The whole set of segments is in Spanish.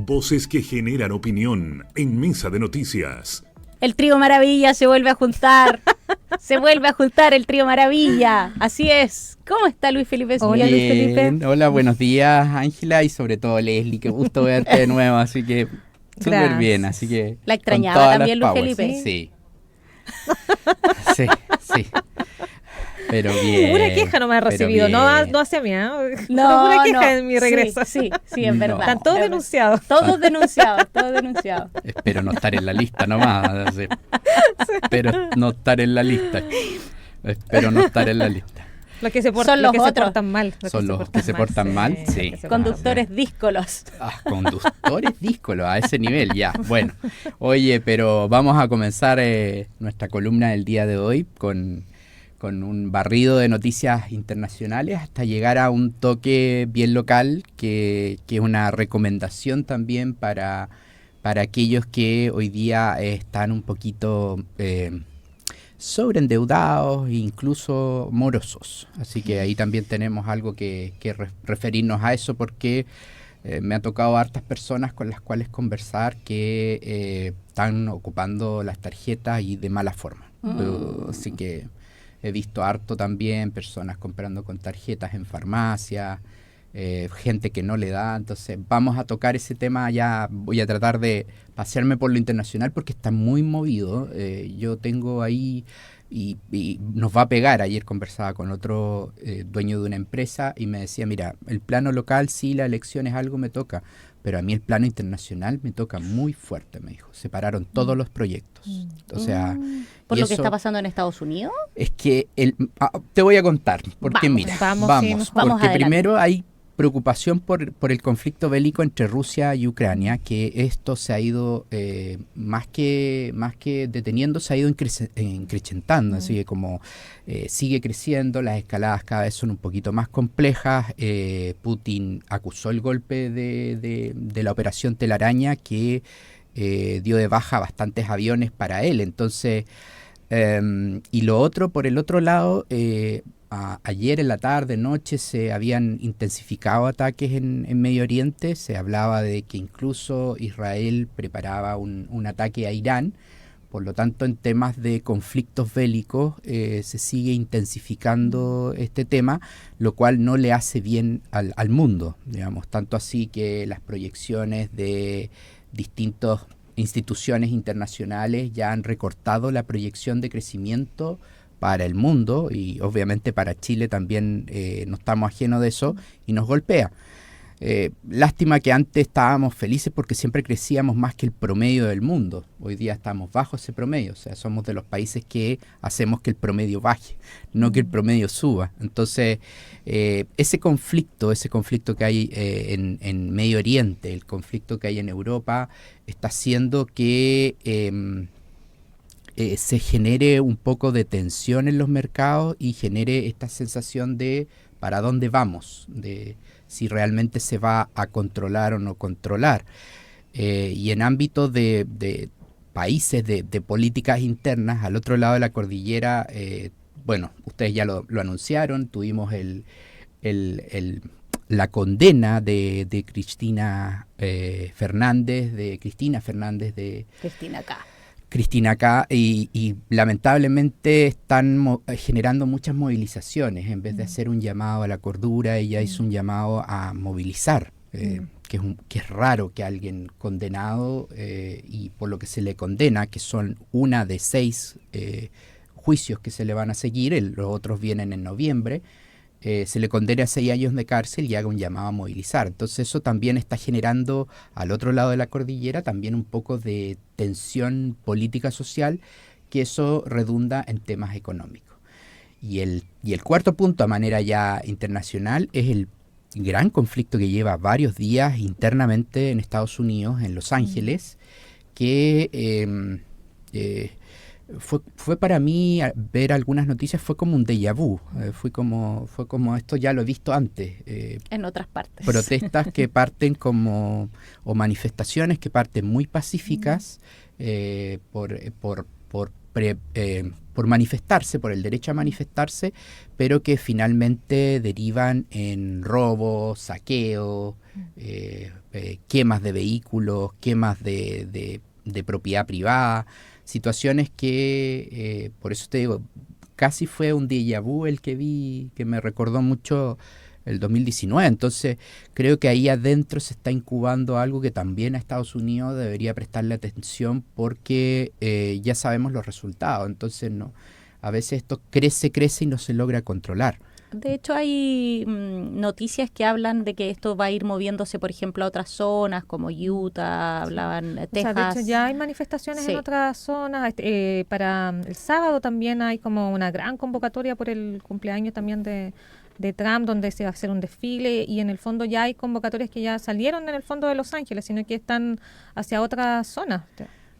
Voces que generan opinión en Mesa de Noticias. El trío Maravilla se vuelve a juntar. Se vuelve a juntar el trío Maravilla. Así es. ¿Cómo está Luis Felipe? Hola, Luis Felipe. Hola, buenos días, Ángela, y sobre todo Leslie. Qué gusto verte de nuevo, así que súper bien. Así que la extrañaba también Luis Felipe. Sí. Sí. Pero bien. Una queja no me ha recibido, no hacia mí, ¿eh? No, una queja en mi regreso. Sí, es verdad. Están todos denunciados. Todos denunciados. Espero no estar en la lista nomás. Espero no estar en la lista. Los que se portan mal. Son los que se portan mal, sí. Conductores díscolos. Conductores díscolos, a ese nivel ya. Bueno, oye, pero vamos a comenzar nuestra columna del día de hoy con un barrido de noticias internacionales hasta llegar a un toque bien local, que es una recomendación también para aquellos que hoy día están un poquito sobreendeudados e incluso morosos. Así que ahí también tenemos algo que referirnos a eso, porque me ha tocado hartas personas con las cuales conversar que están ocupando las tarjetas y de mala forma. Así que he visto harto también personas comprando con tarjetas en farmacia, gente que no le da. Entonces vamos a tocar ese tema. Ya voy a tratar de pasearme por lo internacional porque está muy movido. Yo tengo ahí y nos va a pegar. Ayer conversaba con otro dueño de una empresa y me decía, mira, el plano local sí, la elección es algo, me toca, pero a mí el plano internacional me toca muy fuerte, me dijo. Se pararon todos los proyectos. O sea, ¿por lo que está pasando en Estados Unidos? Es que te voy a contar, porque vamos, porque adelante. Primero hay preocupación por el conflicto bélico entre Rusia y Ucrania, que esto se ha ido más que deteniendo, se ha ido incrementando, así que como sigue creciendo, las escaladas cada vez son un poquito más complejas. Putin acusó el golpe de la operación Telaraña, que dio de baja bastantes aviones para él. Entonces, y lo otro, por el otro lado, ayer en la tarde, noche, se habían intensificado ataques en Medio Oriente. Se hablaba de que incluso Israel preparaba un ataque a Irán. Por lo tanto, en temas de conflictos bélicos se sigue intensificando este tema, lo cual no le hace bien al mundo, digamos. Tanto así que las proyecciones de distintas instituciones internacionales ya han recortado la proyección de crecimiento para el mundo, y obviamente para Chile también no estamos ajenos de eso, y nos golpea. Lástima que antes estábamos felices porque siempre crecíamos más que el promedio del mundo. Hoy día estamos bajo ese promedio, o sea, somos de los países que hacemos que el promedio baje, no que el promedio suba. Entonces, ese conflicto que hay en Medio Oriente, el conflicto que hay en Europa, está haciendo que se genere un poco de tensión en los mercados y genere esta sensación de para dónde vamos, de si realmente se va a controlar o no controlar. Y en ámbitos de países, de políticas internas, al otro lado de la cordillera, bueno, ustedes ya lo anunciaron, tuvimos la condena de Cristina Fernández, Cristina K, y lamentablemente están generando muchas movilizaciones. En vez de hacer un llamado a la cordura, ella hizo un llamado a movilizar, que es raro que alguien condenado, y por lo que se le condena, que son una de 6 juicios que se le van a seguir, los otros vienen en noviembre, se le condena a 6 años de cárcel y haga un llamado a movilizar. Entonces eso también está generando al otro lado de la cordillera también un poco de tensión política social, que eso redunda en temas económicos. Y el cuarto punto, a manera ya internacional, es el gran conflicto que lleva varios días internamente en Estados Unidos, en Los Ángeles, que fue para mí, ver algunas noticias fue como un déjà vu. Fue como esto ya lo he visto antes. En otras partes. Protestas que parten o manifestaciones que parten muy pacíficas por por manifestarse, por el derecho a manifestarse, pero que finalmente derivan en robos, saqueos, quemas de vehículos, quemas de propiedad privada, situaciones que, por eso te digo, casi fue un déjà vu el que vi, que me recordó mucho el 2019. Entonces creo que ahí adentro se está incubando algo que también a Estados Unidos debería prestarle atención, porque ya sabemos los resultados. Entonces a veces esto crece y no se logra controlar. De hecho, hay noticias que hablan de que esto va a ir moviéndose, por ejemplo, a otras zonas como Utah, hablaban Texas. O sea, de hecho, ya hay manifestaciones en otras zonas. Para el sábado también hay como una gran convocatoria por el cumpleaños también de Trump, donde se va a hacer un desfile, y en el fondo ya hay convocatorias que ya salieron en el fondo de Los Ángeles, sino que están hacia otras zonas.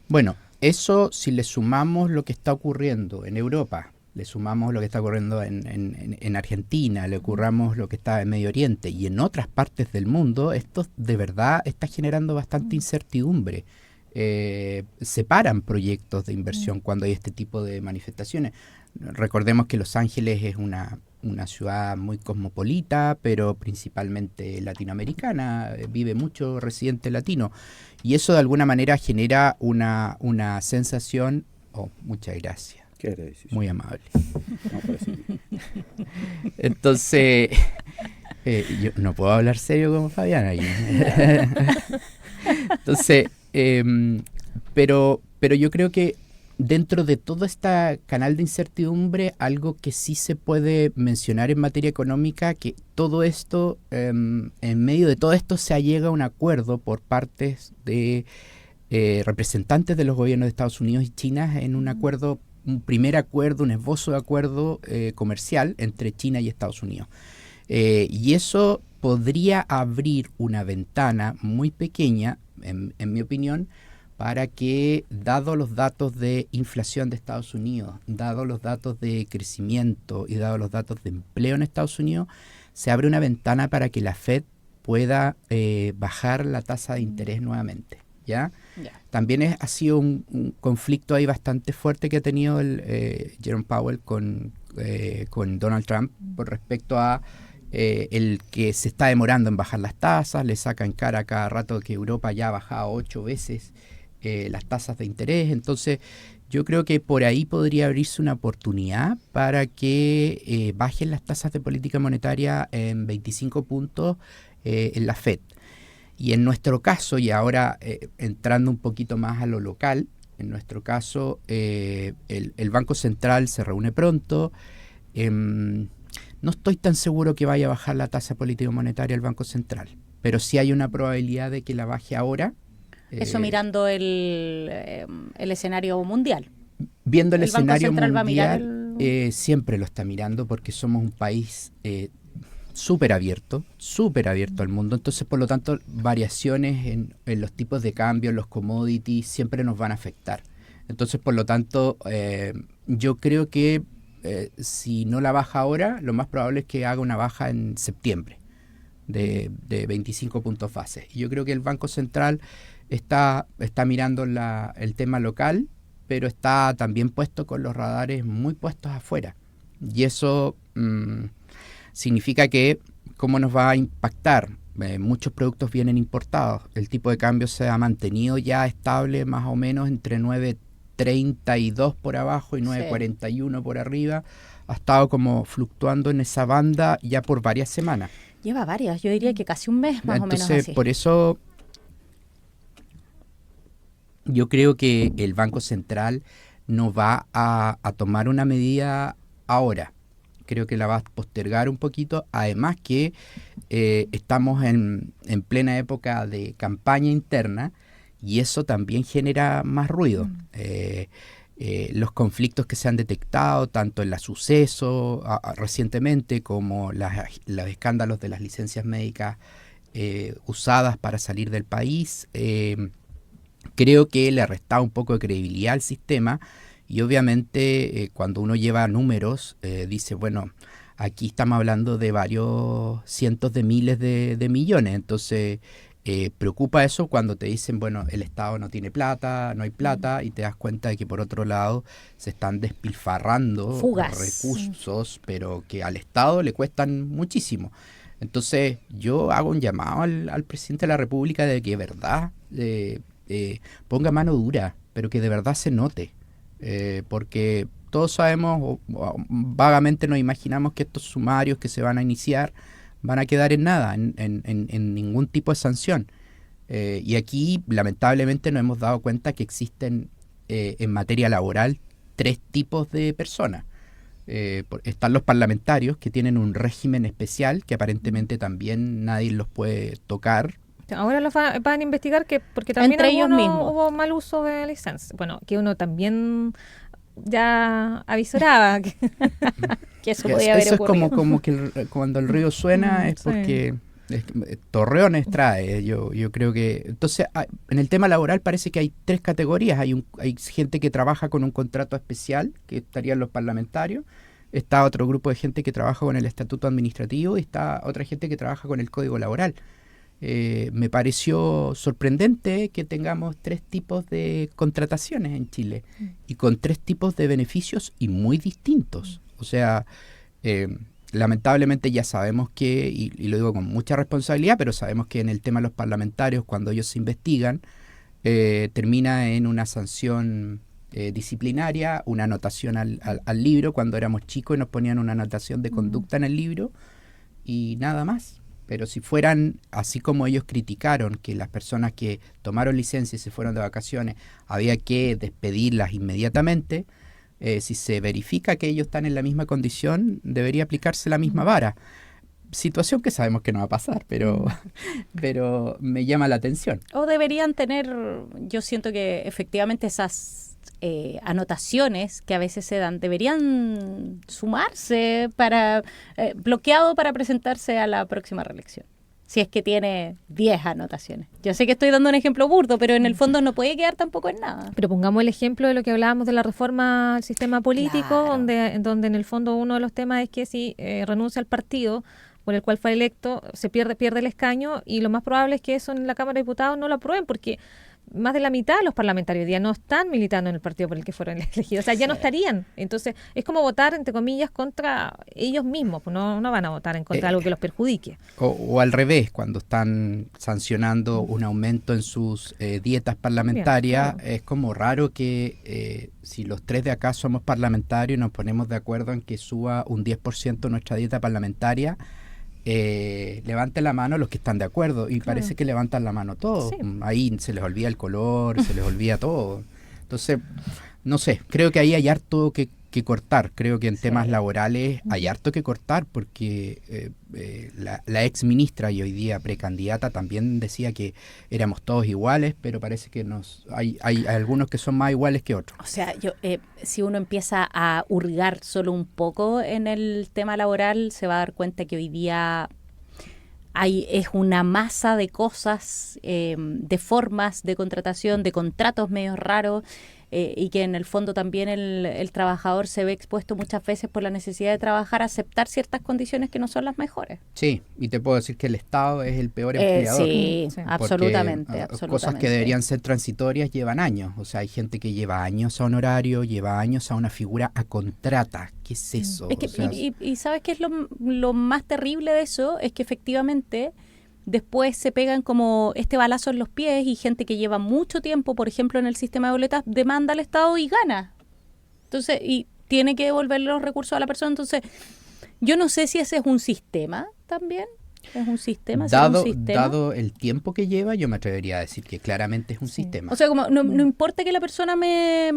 Bueno, eso si le sumamos lo que está ocurriendo en Europa, le sumamos lo que está ocurriendo en Argentina, le ocurramos lo que está en Medio Oriente y en otras partes del mundo, esto de verdad está generando bastante incertidumbre. Separan proyectos de inversión cuando hay este tipo de manifestaciones. Recordemos que Los Ángeles es una ciudad muy cosmopolita, pero principalmente latinoamericana, vive mucho residente latino, y eso de alguna manera genera una sensación. Muchas gracias. Muy amable. Entonces, yo no puedo hablar serio como Fabián ahí. Entonces, pero yo creo que dentro de todo este canal de incertidumbre, algo que sí se puede mencionar en materia económica, que todo esto, en medio de todo esto se llega a un acuerdo por partes de representantes de los gobiernos de Estados Unidos y China, en un primer acuerdo, un esbozo de acuerdo comercial entre China y Estados Unidos. Y eso podría abrir una ventana muy pequeña, en mi opinión, para que, dado los datos de inflación de Estados Unidos, dado los datos de crecimiento y dado los datos de empleo en Estados Unidos, se abre una ventana para que la Fed pueda bajar la tasa de interés nuevamente. ¿Ya? También ha sido un conflicto ahí bastante fuerte que ha tenido Jerome Powell con Donald Trump por respecto a el que se está demorando en bajar las tasas. Le saca en cara cada rato que Europa ya ha bajado 8 veces las tasas de interés. Entonces yo creo que por ahí podría abrirse una oportunidad para que bajen las tasas de política monetaria en 25 puntos en la Fed. Y en nuestro caso, y ahora entrando un poquito más a lo local, en nuestro caso el Banco Central se reúne pronto. No estoy tan seguro que vaya a bajar la tasa política monetaria el Banco Central, pero sí hay una probabilidad de que la baje ahora. Eso mirando el escenario mundial. Viendo el escenario Banco Central mundial, va a mirar siempre lo está mirando, porque somos un país súper abierto al mundo. Entonces, por lo tanto, variaciones en los tipos de cambio, en los commodities, siempre nos van a afectar. Entonces, por lo tanto, yo creo que si no la baja ahora, lo más probable es que haga una baja en septiembre de 25 puntos base. Y yo creo que el Banco Central está mirando el tema local, pero está también puesto con los radares muy puestos afuera. Y eso significa que, ¿cómo nos va a impactar? Muchos productos vienen importados. El tipo de cambio se ha mantenido ya estable más o menos entre 9.32 por abajo y 9.41 por arriba. Ha estado como fluctuando en esa banda ya por varias semanas. Lleva varias, yo diría que casi un mes más o menos así. Entonces, por eso yo creo que el Banco Central no va a tomar una medida ahora. Creo que la va a postergar un poquito. Además que estamos en plena época de campaña interna, y eso también genera más ruido. Los conflictos que se han detectado, tanto en la Suceso recientemente, como los escándalos de las licencias médicas usadas para salir del país, creo que le ha restado un poco de credibilidad al sistema. Y obviamente cuando uno lleva números, dice, bueno, aquí estamos hablando de varios cientos de miles de millones. Entonces Preocupa eso cuando te dicen, bueno, el Estado no tiene plata, no hay plata, y te das cuenta de que por otro lado se están despilfarrando recursos, pero que al Estado le cuestan muchísimo. Entonces yo hago un llamado al presidente de la República de que de verdad ponga mano dura, pero que de verdad se note, porque todos sabemos, o vagamente nos imaginamos que estos sumarios que se van a iniciar van a quedar en nada, en ningún tipo de sanción. Y aquí, lamentablemente, nos hemos dado cuenta que existen en materia laboral 3 tipos de personas. Están los parlamentarios, que tienen un régimen especial, que aparentemente también nadie los puede tocar. Ahora los van a investigar porque también entre ellos mismos hubo mal uso de licencia. Bueno, que uno también ya avisoraba que eso podía haber ocurrido. Es como que cuando el río suena es porque Torreones trae. Yo creo que entonces en el tema laboral parece que hay 3 categorías. Hay gente que trabaja con un contrato especial, que estarían los parlamentarios. Está otro grupo de gente que trabaja con el estatuto administrativo y está otra gente que trabaja con el código laboral. Me pareció sorprendente que tengamos 3 tipos de contrataciones en Chile y con 3 tipos de beneficios y muy distintos. O sea, lamentablemente ya sabemos que, y lo digo con mucha responsabilidad, pero sabemos que en el tema de los parlamentarios, cuando ellos se investigan, termina en una sanción disciplinaria, una anotación al libro. Cuando éramos chicos nos ponían una anotación de conducta en el libro y nada más. Pero si fueran, así como ellos criticaron que las personas que tomaron licencia y se fueron de vacaciones, había que despedirlas inmediatamente, si se verifica que ellos están en la misma condición, debería aplicarse la misma vara. Situación que sabemos que no va a pasar, pero me llama la atención. O deberían tener, yo siento que efectivamente esas anotaciones que a veces se dan deberían sumarse bloqueado para presentarse a la próxima reelección, si es que tiene 10 anotaciones. Yo sé que estoy dando un ejemplo burdo, pero en el fondo no puede quedar tampoco en nada. Pero pongamos el ejemplo de lo que hablábamos de la reforma al sistema político, Claro. donde en el fondo uno de los temas es que si renuncia al partido por el cual fue electo, se pierde el escaño, y lo más probable es que eso en la Cámara de Diputados no lo aprueben, porque más de la mitad de los parlamentarios hoy día no están militando en el partido por el que fueron elegidos, o sea, ya no estarían. Entonces, es como votar, entre comillas, contra ellos mismos, pues no van a votar en contra de algo que los perjudique. O al revés, cuando están sancionando un aumento en sus dietas parlamentarias, Claro. es como raro que si los 3 de acá somos parlamentarios y nos ponemos de acuerdo en que suba un 10% nuestra dieta parlamentaria, levanten la mano los que están de acuerdo, y parece que levantan la mano todos. Sí. Ahí se les olvida el color, se les olvida todo. Entonces, no sé, creo que ahí hay harto que cortar. Creo que en temas laborales hay harto que cortar, porque la ex ministra y hoy día precandidata también decía que éramos todos iguales, pero parece que hay algunos que son más iguales que otros. O sea, si uno empieza a hurgar solo un poco en el tema laboral, se va a dar cuenta que hoy día es una masa de cosas, de formas de contratación, de contratos medio raros, y que en el fondo también el trabajador se ve expuesto muchas veces por la necesidad de trabajar, a aceptar ciertas condiciones que no son las mejores. Sí, y te puedo decir que el Estado es el peor empleador. Sí, Sí. absolutamente. Cosas que deberían ser transitorias llevan años. O sea, hay gente que lleva años a honorario, lleva años a una figura a contrata. ¿Qué es eso? Es que, O sea, y ¿sabes qué es lo más terrible de eso? Es que efectivamente después se pegan como este balazo en los pies, y gente que lleva mucho tiempo, por ejemplo, en el sistema de boletas, demanda al Estado y gana. Entonces, y tiene que devolverle los recursos a la persona. Entonces, yo no sé si ese es un sistema también. ¿Es un sistema? ¿Será un sistema? Dado el tiempo que lleva, yo me atrevería a decir que claramente es un sistema. O sea, como no importa que la persona me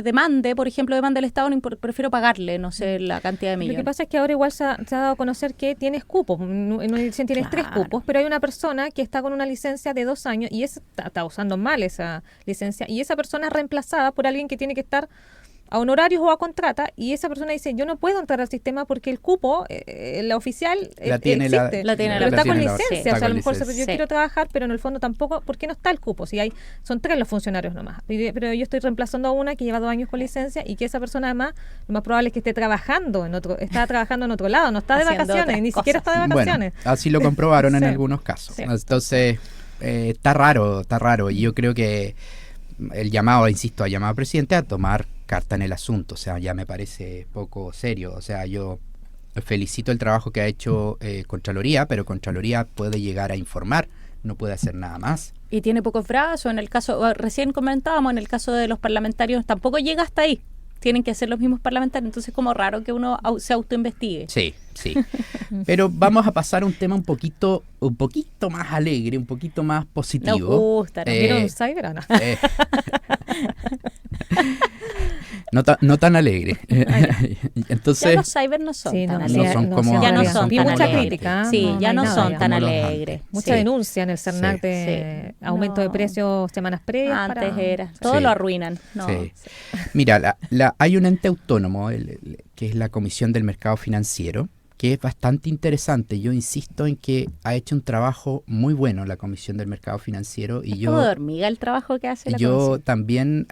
demande, por ejemplo, demande al Estado, prefiero pagarle, no sé, la cantidad de millones. Lo que pasa es que ahora igual se ha dado a conocer que tienes cupos. En una licencia tienes 3 Claro. cupos, pero hay una persona que está con una licencia de 2 años y está usando mal esa licencia, y esa persona es reemplazada por alguien que tiene que estar a honorarios o a contrata, y esa persona dice, yo no puedo entrar al sistema porque el cupo, la oficial, La tiene existe, la tiene pero está con tiene licencia, o sea, a lo mejor licencia. yo quiero trabajar, pero en el fondo tampoco, ¿por qué no está el cupo? Si son 3 los funcionarios nomás, pero yo estoy reemplazando a una que lleva 2 años con licencia y que esa persona además, lo más probable es que esté trabajando está trabajando en otro lado, no está de Haciendo vacaciones, otras ni siquiera está de Bueno, vacaciones. así lo comprobaron en Sí. algunos casos. Sí. Entonces, está raro. Y yo creo que el llamado, insisto, a llamar al presidente a tomar carta en el asunto. O sea, ya me parece poco serio. O sea, yo felicito el trabajo que ha hecho Contraloría, pero Contraloría puede llegar a informar, no puede hacer nada más. Y tiene pocos brazos. En el caso, recién comentábamos, en el caso de los parlamentarios, tampoco llega hasta ahí. Tienen que hacer los mismos parlamentarios. Entonces es como raro que uno se autoinvestigue. Sí. Pero vamos a pasar a un tema un poquito más alegre, un poquito más positivo. Nos gusta, ¿no? ¿Vieron Cyber o no? No tan alegre. Entonces, Ya los cyber no son Sí, tan no, alegres. no son como- ya no no son vi tan mucha alegres. crítica, Sí, no ya hay no nada son ya. tan Como los alegres. Mucha Sí. denuncia en el CERNAC de Sí. aumento de No. precios semanas previas. Antes para- era. Todo Sí. lo arruinan. No. Sí. Mira, hay un ente autónomo, que es la Comisión del Mercado Financiero, que es bastante interesante. Yo insisto en que ha hecho un trabajo muy bueno la Comisión del Mercado Financiero y Es como de hormiga el trabajo que hace la yo comisión. también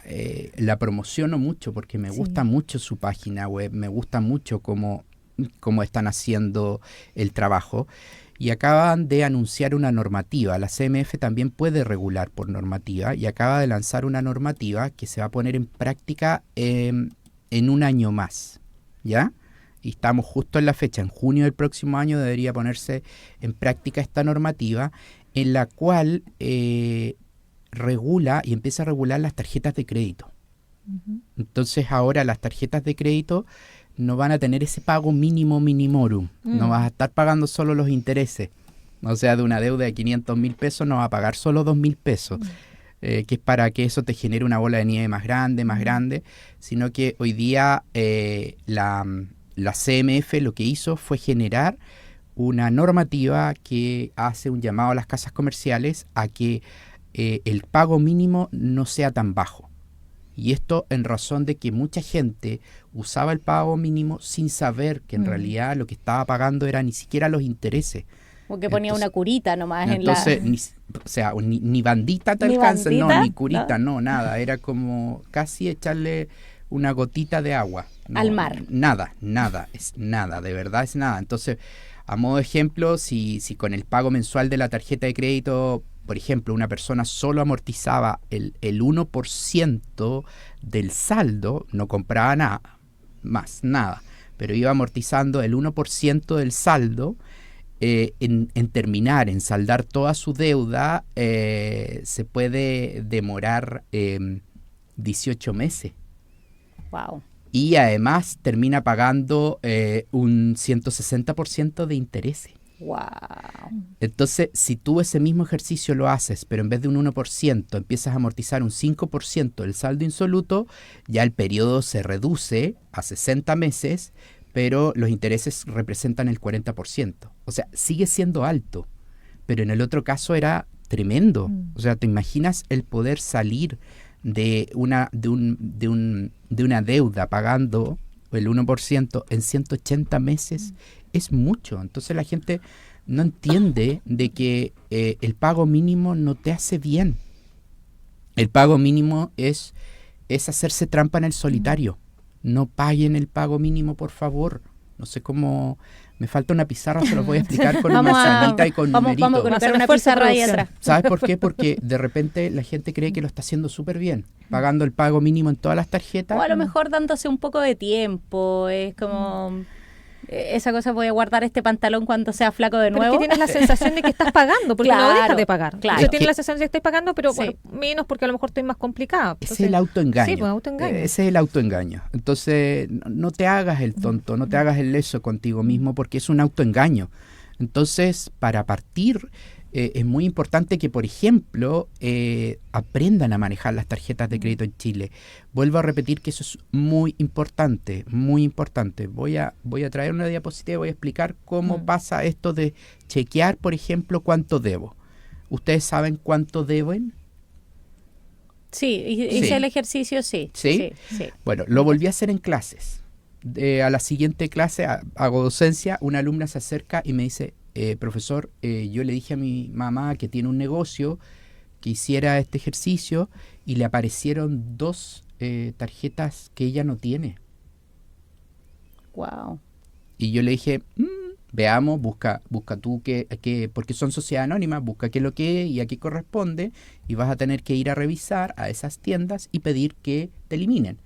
la promociono mucho porque me Sí. gusta mucho su página web, me gusta mucho cómo están haciendo el trabajo. Y acaban de anunciar una normativa. La CMF también puede regular por normativa y acaba de lanzar una normativa que se va a poner en práctica en un año más, ¿ya? Y estamos justo en la fecha, en junio del próximo año debería ponerse en práctica esta normativa en la cual regula y empieza a regular las tarjetas de crédito. Entonces ahora las tarjetas de crédito no van a tener ese pago mínimo minimorum, no vas a estar pagando solo los intereses. O sea, de una deuda de 500.000 pesos no vas a pagar solo 2.000 pesos. Que es para que eso te genere una bola de nieve más grande, sino que hoy día la CMF lo que hizo fue generar una normativa que hace un llamado a las casas comerciales a que el pago mínimo no sea tan bajo. Y esto en razón de que mucha gente usaba el pago mínimo sin saber que en realidad lo que estaba pagando era ni siquiera los intereses. Como que ponía Entonces- una curita nomás Entonces, en la... ni bandita te ¿Ni alcanza, bandita? no, ni curita, no, nada. Era como casi echarle una gotita de agua. No, Al mar. Nada, es nada, de verdad es nada. Entonces, a modo de ejemplo, si con el pago mensual de la tarjeta de crédito, por ejemplo, una persona solo amortizaba el 1% del saldo, no compraba nada, pero iba amortizando el 1% del saldo. En saldar toda su deuda, se puede demorar 18 meses. Wow. Y además termina pagando un 160% de intereses. Wow. Entonces, si tú ese mismo ejercicio lo haces, pero en vez de un 1% empiezas a amortizar un 5% del saldo insoluto, ya el periodo se reduce a 60 meses, pero los intereses representan el 40%. O sea, sigue siendo alto, pero en el otro caso era tremendo. O sea, ¿te imaginas el poder salir de una deuda pagando el 1% en 180 meses? Es mucho. Entonces la gente no entiende de que el pago mínimo no te hace bien. El pago mínimo es hacerse trampa en el solitario. No paguen el pago mínimo, por favor. No sé cómo... Me falta una pizarra, se los voy a explicar con manzanita y con numeritos. Vamos a colocar Hacer una esfuerzo de pizarra ahí producción. atrás. ¿Sabes por qué? Porque de repente la gente cree que lo está haciendo súper bien, pagando el pago mínimo en todas las tarjetas. O a lo mejor dándose un poco de tiempo. Es como... Esa cosa, voy a guardar este pantalón cuando sea flaco de Pero nuevo. es que tienes la sensación de que estás pagando, porque no Claro, dejas de pagar. claro. Entonces Es tienes que- la sensación de que estoy pagando, pero Sí. bueno, menos porque a lo mejor estoy más complicada. Ese es el autoengaño. Sí, pues autoengaño. Ese es el autoengaño. Entonces, no te hagas el tonto, no te hagas el leso contigo mismo porque es un autoengaño. Entonces, para partir, es muy importante que, por ejemplo, aprendan a manejar las tarjetas de crédito en Chile. Vuelvo a repetir que eso es muy importante, muy importante. Voy a traer una diapositiva y voy a explicar cómo pasa esto de chequear, por ejemplo, cuánto debo. ¿Ustedes saben cuánto deben? Sí, hice el ejercicio, sí. ¿Sí? Sí. Bueno, lo volví a hacer en clases. A la siguiente clase, hago docencia, una alumna se acerca y me dice, profesor, yo le dije a mi mamá que tiene un negocio que hiciera este ejercicio y le aparecieron 2 tarjetas que ella no tiene. Wow. Y yo le dije, veamos, busca tú porque son sociedades anónimas, busca qué es lo que es y a qué corresponde, y vas a tener que ir a revisar a esas tiendas y pedir que te eliminen.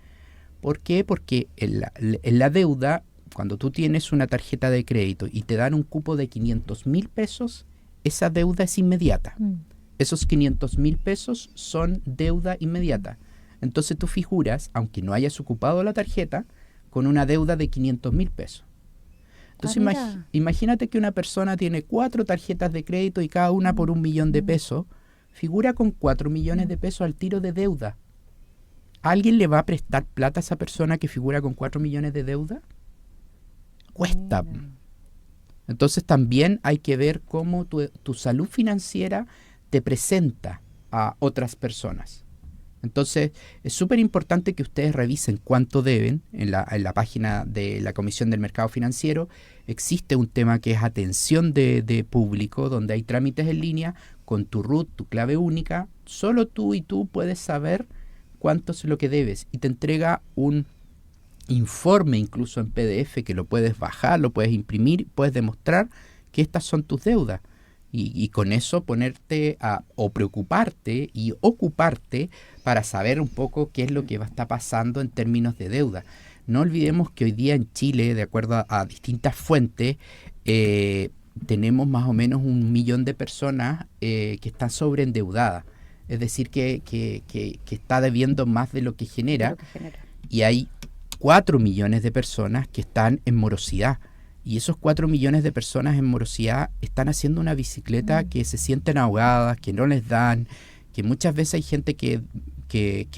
¿Por qué? Porque en la deuda, cuando tú tienes una tarjeta de crédito y te dan un cupo de 500,000 pesos, esa deuda es inmediata. Esos 500,000 pesos son deuda inmediata. Entonces tú figuras, aunque no hayas ocupado la tarjeta, con una deuda de 500,000 pesos. Entonces imagínate que una persona tiene 4 tarjetas de crédito y cada una por 1 millón de pesos, figura con 4 millones de pesos al tiro de deuda. ¿Alguien le va a prestar plata a esa persona que figura con 4 millones de deuda? Cuesta. Entonces también hay que ver cómo tu salud financiera te presenta a otras personas. Entonces, es súper importante que ustedes revisen cuánto deben. En la página de la Comisión del Mercado Financiero existe un tema que es atención de público, donde hay trámites en línea con tu RUT, tu clave única. Solo tú y tú puedes saber cuánto es lo que debes y te entrega un informe incluso en PDF que lo puedes bajar, lo puedes imprimir, puedes demostrar que estas son tus deudas. Y con eso ponerte o preocuparte y ocuparte para saber un poco qué es lo que está pasando en términos de deuda. No olvidemos que hoy día en Chile, de acuerdo a distintas fuentes, tenemos más o menos 1 millón de personas que están sobreendeudadas. Es decir, que está debiendo más de lo que genera. Y hay 4 millones de personas que están en morosidad. Y esos 4 millones de personas en morosidad están haciendo una bicicleta que se sienten ahogadas, que no les dan, que muchas veces hay gente que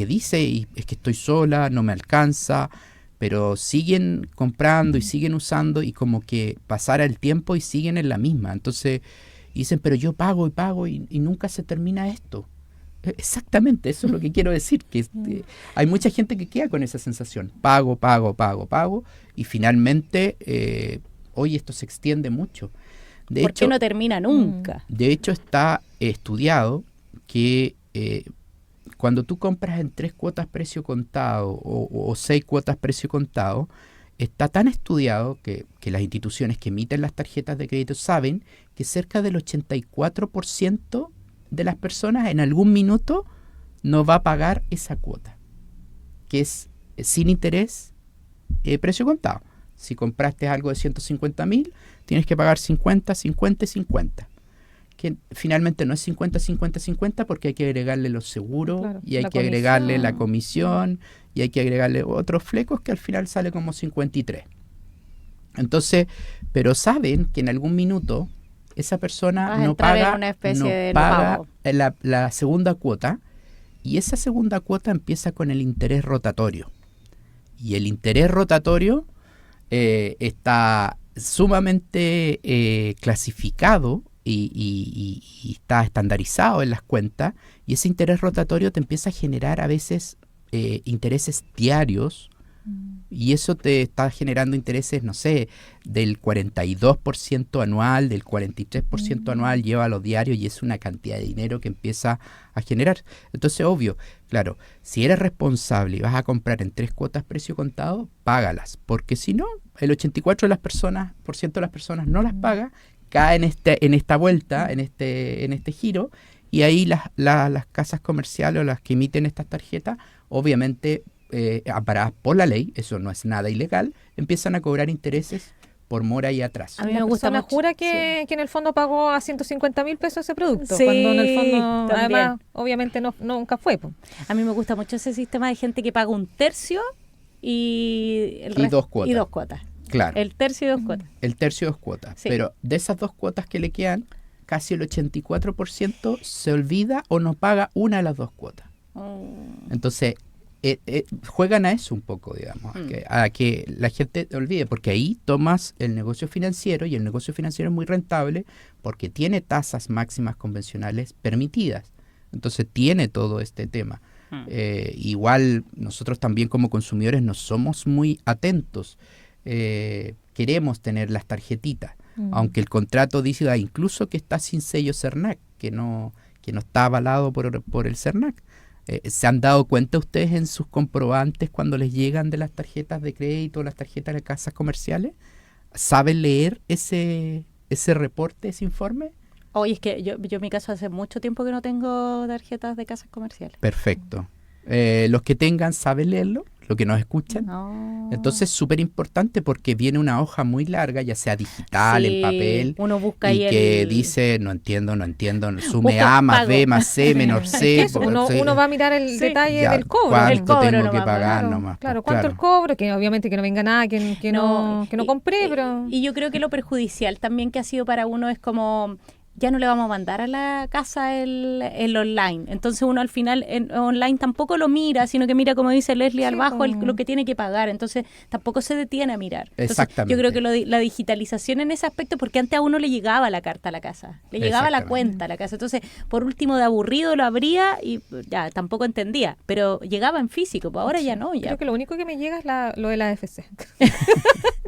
dice, es que estoy sola, no me alcanza, pero siguen comprando y siguen usando y como que pasara el tiempo y siguen en la misma. Entonces dicen, pero yo pago y pago y nunca se termina esto. Exactamente, eso es lo que quiero decir, que hay mucha gente que queda con esa sensación, pago, y finalmente... hoy esto se extiende mucho. ¿Por qué no termina nunca? De hecho, está estudiado que cuando tú compras en 3 cuotas precio contado o 6 cuotas precio contado, está tan estudiado que las instituciones que emiten las tarjetas de crédito saben que cerca del 84% de las personas en algún minuto no va a pagar esa cuota, que es sin interés precio contado. Si compraste algo de 150,000, tienes que pagar 50, 50 y 50. Que finalmente no es 50, 50, 50 porque hay que agregarle los seguros, claro, y hay que agregarle la comisión y hay que agregarle otros flecos que al final sale como 53. Entonces, pero saben que en algún minuto esa persona no paga la segunda cuota, y esa segunda cuota empieza con el interés rotatorio. Y el interés rotatorio está sumamente clasificado y está estandarizado en las cuentas, y ese interés rotatorio te empieza a generar a veces intereses diarios, y eso te está generando intereses, no sé, del 42% anual, del 43% anual, lleva a los diarios, y es una cantidad de dinero que empieza a generar. Entonces, obvio, claro, si eres responsable y vas a comprar en 3 cuotas precio contado, págalas, porque si no, el 84% de las personas no las paga, cae en esta vuelta, en este giro, y ahí las casas comerciales o las que emiten estas tarjetas, obviamente, amparadas por la ley, eso no es nada ilegal, empiezan a cobrar intereses por mora y atraso. A mí me gusta mucho. Jura que en el fondo pagó a 150,000 pesos ese producto, sí, cuando en el fondo, también. además, obviamente nunca fue. A mí me gusta mucho ese sistema de gente que paga 1/3 y 2 cuotas. Y 2 cuotas. Claro. El tercio y 2 cuotas. El tercio y 2 cuotas. Sí. Pero de esas 2 cuotas que le quedan, casi el 84% se olvida o no paga una de las 2 cuotas. Entonces, juegan a eso un poco, digamos, a que la gente te olvide, porque ahí tomas el negocio financiero, y el negocio financiero es muy rentable porque tiene tasas máximas convencionales permitidas. Entonces tiene todo este tema. Igual nosotros también como consumidores no somos muy atentos. Queremos tener las tarjetitas, aunque el contrato dice incluso que está sin sello Cernac, que no está avalado por el Cernac. ¿Se han dado cuenta ustedes en sus comprobantes cuando les llegan de las tarjetas de crédito, las tarjetas de casas comerciales? ¿Saben leer ese reporte, ese informe? Oye, es que yo en mi caso hace mucho tiempo que no tengo tarjetas de casas comerciales. Perfecto. Los que tengan, ¿saben leerlo? Los que nos escuchan. No. Entonces, súper importante porque viene una hoja muy larga, ya sea digital, Sí, en papel, uno busca y ahí que el... dice, no entiendo, sume Busca A más pago. B más C menos C. Eso, uno va a mirar el Sí. detalle Ya, del cobro. ¿cuánto El cobro tengo nomás, que pagar Claro, nomás? claro, Pues, cuánto el cobro, que obviamente que no venga nada, que no compre, pero... Y yo creo que lo perjudicial también que ha sido para uno es como... ya no le vamos a mandar a la casa el online. Entonces uno al final en online tampoco lo mira, sino que mira, como dice Leslie, al Sí, bajo pues. lo que tiene que pagar. Entonces tampoco se detiene a mirar. Entonces, Exactamente. yo creo que la digitalización en ese aspecto, porque antes a uno le llegaba la carta a la casa, le llegaba la Exactamente. cuenta a la casa. Entonces, por último, de aburrido lo abría y ya tampoco entendía, pero llegaba en físico, pues ahora ya no. Ya. Creo que lo único que me llega es lo de la AFC.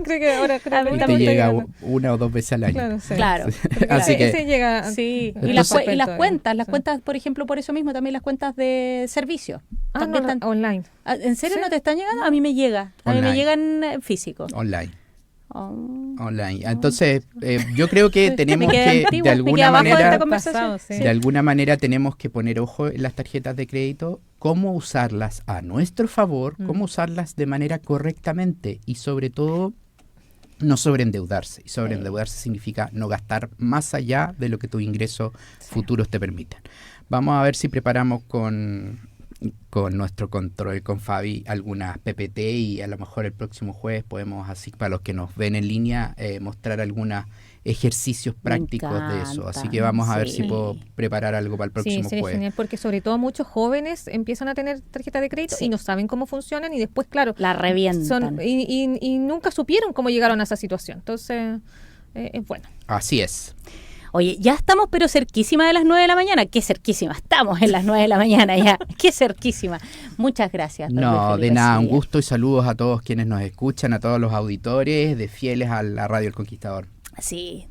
Creo que ahora A creo mí que Y te también. llega una o dos veces al año. Claro, sí. Claro. Así que ese llega. Sí, y Entonces- las cuentas, Sí. por ejemplo, por eso mismo, también las cuentas de servicio. Ah, También no, están- online. Ah, ¿en serio Sí. no te están llegando? A mí me llega. A mí me Online. llegan físico. online. Oh. Online. Entonces, yo creo que tenemos Me quedé que, antigua, de me quedé alguna abajo de esta manera, conversación. Pasado, sí. de alguna manera tenemos que poner ojo en las tarjetas de crédito, cómo usarlas a nuestro favor, cómo usarlas de manera correctamente y sobre todo no sobreendeudarse. Y sobreendeudarse significa no gastar más allá de lo que tus ingresos futuros te permitan. Vamos a ver si preparamos con nuestro control, con Fabi, algunas PPT y a lo mejor el próximo jueves podemos, así para los que nos ven en línea, mostrar algunos ejercicios prácticos de eso. encanta, Así que vamos a ver si sí. puedo preparar algo para el Sí, próximo sería jueves. genial, porque sobre todo muchos jóvenes empiezan a tener tarjeta de crédito Sí. y no saben cómo funcionan y después, claro, La revientan. y nunca supieron cómo llegaron a esa situación. Entonces, es bueno. Así es. Oye, ya estamos pero cerquísima de las 9 de la mañana. Qué cerquísima. Estamos en las 9 de la mañana ya. Qué cerquísima. Muchas gracias. don No, Luis de Felipe nada, un Silla. gusto y saludos a todos quienes nos escuchan, a todos los auditores de fieles a la Radio El Conquistador. Sí,